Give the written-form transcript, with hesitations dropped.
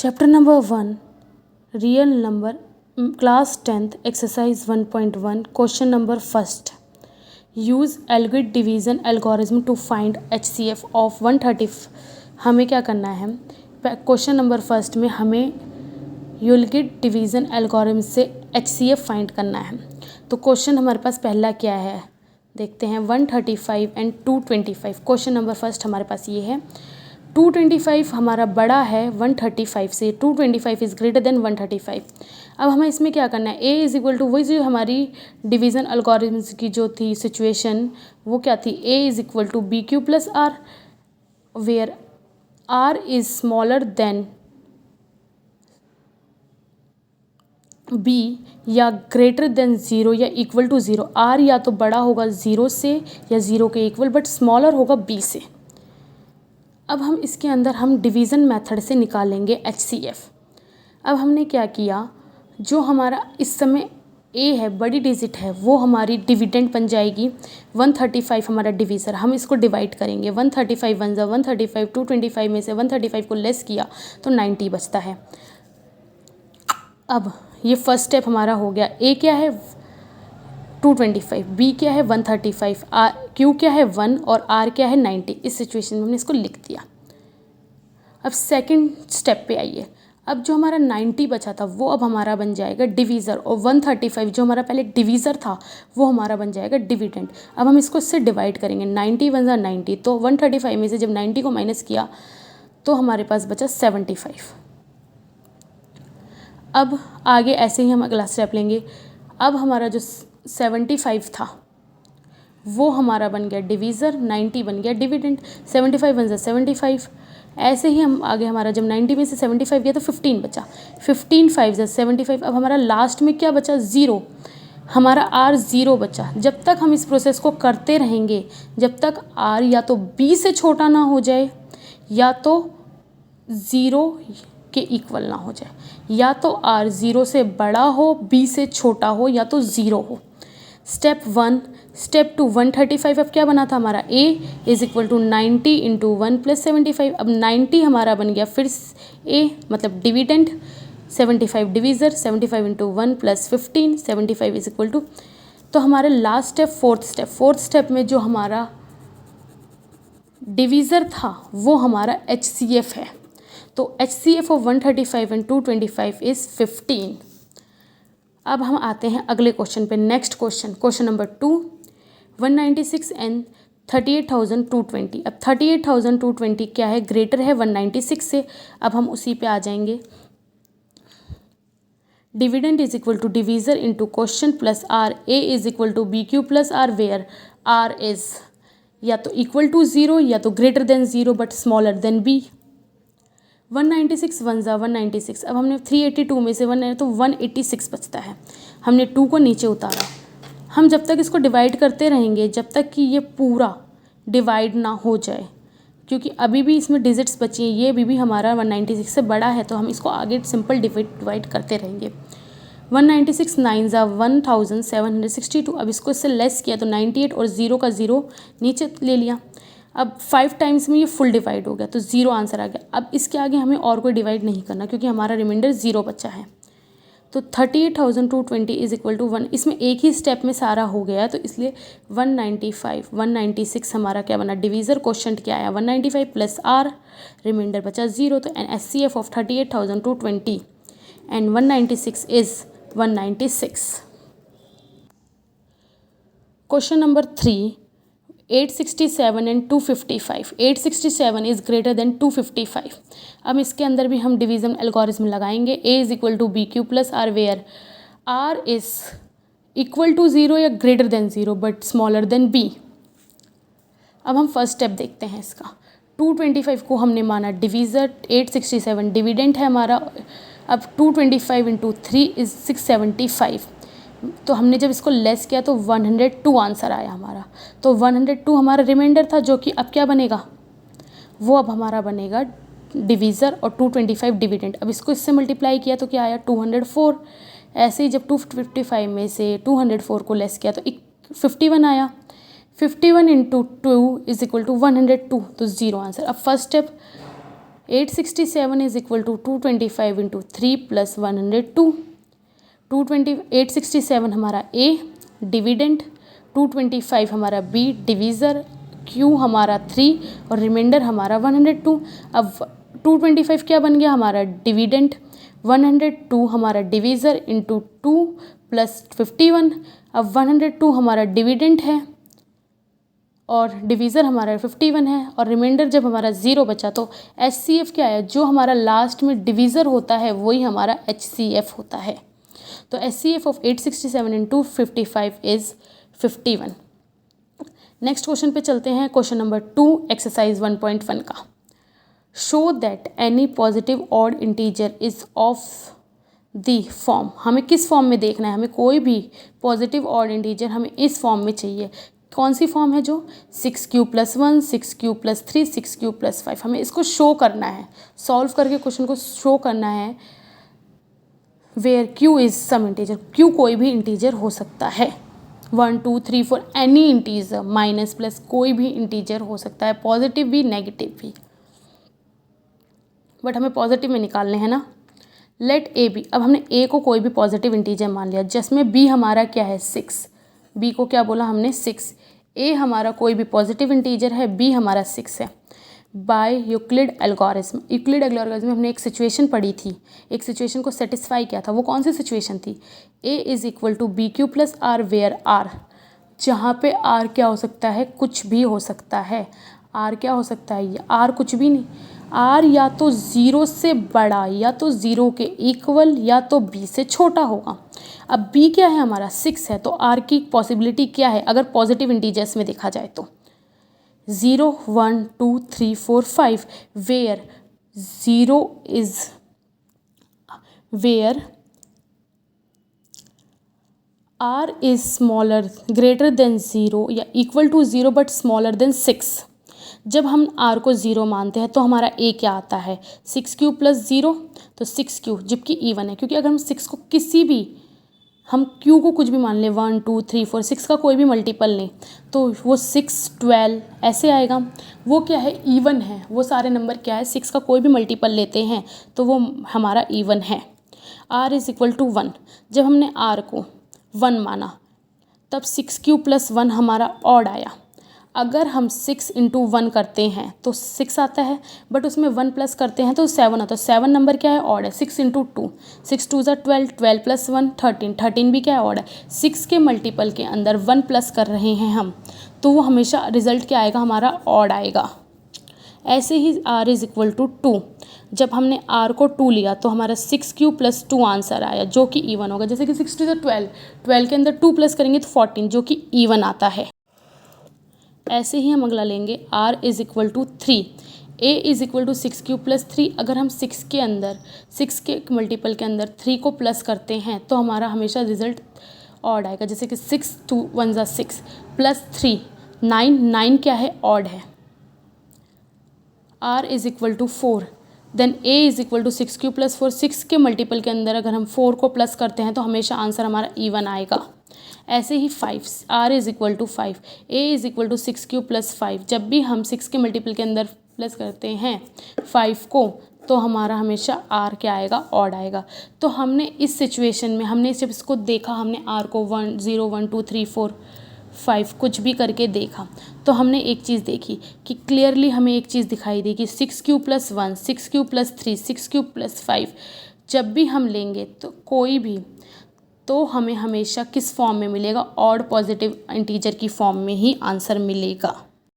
Chapter number 1 real number class 10th exercise 1.1 question number first use एलगिड division algorithm to find HCF of 130। हमें क्या करना है, question number first में हमें यूलगिड डिवीज़न एल्गोरिज्म से HCF फाइंड करना है। तो क्वेश्चन हमारे पास पहला क्या है देखते हैं, 135 एंड 225। क्वेश्चन नंबर फर्स्ट हमारे पास ये है, 225 हमारा बड़ा है 135 से, 225 इज़ ग्रेटर देन 135। अब हमें इसमें क्या करना है, a इज़ इक्वल टू वही जो हमारी डिवीज़न अलगोरिथम्स की जो थी सिचुएशन, वो क्या थी, a is equal to B Q plus R, where r is smaller than b या ग्रेटर देन 0 या इक्वल टू 0। r या तो बड़ा होगा 0 से या 0 के इक्वल, बट स्मॉलर होगा b से। अब हम इसके अंदर हम डिवीज़न मेथड से निकालेंगे HCF। अब हमने क्या किया, जो हमारा इस समय a है, बड़ी डिजिट है, वो हमारी डिविडेंड बन जाएगी 135 हमारा डिवीज़र। हम इसको डिवाइड करेंगे, 135 वन जा 135, 225 में से 135 को लेस किया तो 90 बचता है। अब ये फर्स्ट स्टेप हमारा हो गया, a क्या है 225, b क्या है 135, q क्या है 1 और r क्या है 90। इस सिचुएशन में हमने इसको लिख दिया। अब सेकंड स्टेप पे आइए, अब जो हमारा 90 बचा था वो अब हमारा बन जाएगा डिवीज़र, और 135 जो हमारा पहले डिवीज़र था वो हमारा बन जाएगा डिविडेंड। अब हम इसको इससे डिवाइड करेंगे, 90 वन 90, तो 135 में से जब 90 को माइनस किया तो हमारे पास बचा 75। अब आगे ऐसे ही हम अगला स्टेप लेंगे। अब हमारा जो 75 था वो हमारा बन गया डिवीज़र, 90 बन गया डिविडेंड, 75 वन 75। ऐसे ही हम आगे, हमारा जब 90 में से 75 गया तो 15 बचा, 15 5 75। अब हमारा लास्ट में क्या बचा, 0, हमारा r 0 बचा। जब तक हम इस प्रोसेस को करते रहेंगे, जब तक r या तो b से छोटा ना हो जाए या तो 0 के इक्वल ना हो जाए, या तो r 0 से बड़ा हो, b से छोटा हो, या तो 0 हो। स्टेप 1। स्टेप 2 135। अब क्या बना था हमारा, a is equal to 90 into 1 plus 75। अब 90 हमारा बन गया फिर a मतलब dividend, 75 divisor, 75 into 1 plus 15, 75 is equal to. तो हमारे लास्ट स्टेप फोर्थ स्टेप में जो हमारा डिवीज़र था वो हमारा HCF है। तो HCF ऑफ 135 एंड 225 इज़ 15। अब हम आते हैं अगले क्वेश्चन पे, नेक्स्ट क्वेश्चन नंबर 2, 196 एंड 38,220। अब 38,220 क्या है, ग्रेटर है 196 से। अब हम उसी पे आ जाएंगे, dividend is equal to divisor into question plus r, a is equal to B Q plus R, where r is या तो इक्वल टू 0 या तो greater than 0 but smaller than b। 196 one जा 196। अब हमने 382 में से 1 तो 186 बचता है। हमने 2 को नीचे उतारा। हम जब तक इसको डिवाइड करते रहेंगे जब तक कि ये पूरा डिवाइड ना हो जाए, क्योंकि अभी भी इसमें डिजिट्स बची हैं, ये भी हमारा 196 से बड़ा है, तो हम इसको आगे सिंपल डिवाइड करते रहेंगे। 196 9 जा 1762। अब इसको इससे लेस किया तो 98 और 0 का 0 नीचे ले लिया। अब 5 टाइम्स में ये फुल डिवाइड हो गया तो 0 आंसर आ गया। अब इसके आगे हमें और कोई डिवाइड नहीं करना क्योंकि हमारा रिमाइंडर 0 बचा है। तो 38,220 इज इक्वल टू 1। इसमें एक ही स्टेप में सारा हो गया तो इसलिए 195 196 हमारा क्या बना, डिवीज़र। क्वेश्चन क्या आया 195 प्लस r, रिमाइंडर बचा 0। तो an HCF of 38,220 and 196 is 196। Question number 3, 867 and 255। 867 is greater than 255। अब इसके अंदर भी हम डिवीज़न एल्गोरिज्म लगाएंगे, a is equal to B Q plus R, where r is equal to 0 या greater than 0 but smaller than b। अब हम first step देखते हैं इसका। 225 को हमने माना डिवीज़र, 867 डिविडेंड है हमारा। अब 225 इंटू 3 इज़ 675। तो हमने जब इसको लेस किया तो 102 आंसर आया हमारा। तो 102 हमारा रिमाइंडर था, जो कि अब क्या बनेगा, वो अब हमारा बनेगा डिवीज़र और 225 डिविडेंड। अब इसको इससे मल्टीप्लाई किया तो क्या आया 204। ऐसे ही जब 255 में से 204 को लेस किया तो 51 आया। 51 इंटू 2 इज़ इक्वल टू 102, तो 0 आंसर। अब first step 867 is equal to 225 into 3 plus 102। 867 हमारा ए डिविडेंड, 225 हमारा बी डिवीज़र, क्यू हमारा 3 और रिमाइंडर हमारा 102। अब 225 क्या बन गया हमारा डिविडेंड, 102 हमारा डिवीज़र इंटू 2 प्लस 51। अब 102 हमारा डिविडेंड है और डिवीज़र हमारा 51 है और रिमाइंडर जब हमारा 0 बचा तो HCF क्या है, जो हमारा लास्ट में डिवीज़र होता है वही हमारा HCF होता है। तो HCF of 867 into 55 is 51। Next question पे चलते हैं, क्वेश्चन नंबर 2 एक्सरसाइज 1.1 का। Show that any positive odd integer is of the form. हमें किस फॉर्म में देखना है, हमें कोई भी पॉजिटिव ऑड इंटीजर हमें इस फॉर्म में चाहिए। कौन सी फॉर्म है, जो 6q + 1, 6q + 3, 6q + 5। हमें इसको शो करना है, सॉल्व करके क्वेश्चन को शो करना है। Where q is some integer, q कोई भी इंटीजर हो सकता है, 1 2 3 4 एनी इंटीजर, माइनस प्लस कोई भी इंटीजर हो सकता है, पॉजिटिव भी नेगेटिव भी, बट हमें पॉजिटिव में निकालने हैं ना। लेट ए बी, अब हमने ए को कोई भी पॉजिटिव इंटीजर मान लिया, जिसमें बी हमारा क्या है 6, बी को क्या बोला हमने 6। ए हमारा कोई भी पॉजिटिव इंटीजर है, बी हमारा 6 है। By Euclid algorithm, Euclid algorithm में हमने एक सिचुएशन पढ़ी थी, एक सिचुएशन को सेटिस्फाई किया था। वो कौन सी सिचुएशन थी, A is equal to B Q plus R where R, जहाँ पे आर क्या हो सकता है, कुछ भी हो सकता है। आर क्या हो सकता है, आर कुछ भी नहीं, आर या तो 0 से बड़ा या तो 0 के इक्वल या तो बी से छोटा होगा। अब बी क्या है हमारा 6 है, तो आर की पॉसिबिलिटी क्या है अगर पॉजिटिव इंटीजर्स में देखा जाए तो 0 1 2 3 4 5, where 0 is where R is smaller greater than 0 या equal to 0 but smaller than 6। जब हम r को 0 मानते हैं तो हमारा a क्या आता है, 6q + 0, तो 6q जबकि even है, क्योंकि अगर हम 6 को किसी भी, हम q को कुछ भी मान लें 1 2 3 4, 6 का कोई भी मल्टीपल नहीं, तो वो 6 12 ऐसे आएगा। वो क्या है, even है, वो सारे नंबर क्या है 6 का कोई भी मल्टीपल लेते हैं तो वो हमारा even है। r इज़ इक्वल टू 1, जब हमने r को 1 माना तब 6q + 1 हमारा ऑड आया। अगर हम 6 × 1 करते हैं तो 6 आता है, बट उसमें 1 प्लस करते हैं तो 7 आता है। 7 नंबर क्या है, ऑड है। 6 × 2, 6 2 = 12, 12 + 1 13, 13 भी क्या है, ऑड है। 6 के मल्टीपल के अंदर 1 प्लस कर रहे हैं हम, तो वो हमेशा रिजल्ट क्या आएगा हमारा, ऑड आएगा। ऐसे ही r इज़ इक्वल टू 2, जब हमने r को 2 लिया तो हमारा 6q + 2 आंसर आया, जो कि इवन होगा। जैसे कि 6 2 = 12, 12 के अंदर 2 प्लस करेंगे तो 14, जो कि इवन आता है। ऐसे ही हम अगला लेंगे, r is equal to 3, a is equal to 6q + 3। अगर हम 6 के अंदर 6 के मल्टीपल के अंदर 3 को प्लस करते हैं तो हमारा हमेशा रिजल्ट ऑड आएगा। जैसे कि 6 2 1 = 6 प्लस 3 9, 9 क्या है, ऑड है। r is equal to 4, then a is equal to 6q + 4। 6 के मल्टीपल के अंदर अगर हम 4 को प्लस करते हैं तो हमेशा आंसर हमारा इवन आएगा। ऐसे ही 5, r is equal to 5, a is equal to 6q + 5। जब भी हम 6 के मल्टीपल के अंदर प्लस करते हैं 5 को तो हमारा हमेशा r क्या आएगा, ऑड आएगा। तो हमने इस सिचुएशन में, हमने जब इसको देखा, हमने r को 1 0 1 2 3 4 5 कुछ भी करके देखा, तो हमने एक चीज़ देखी कि क्लियरली हमें एक चीज़ दिखाई दी कि 6q + 1, 6q + 3, 6q + 5 जब भी हम लेंगे तो कोई भी, तो हमें हमेशा किस फॉर्म में मिलेगा, ऑड पॉजिटिव इंटीजर की फॉर्म में ही आंसर मिलेगा।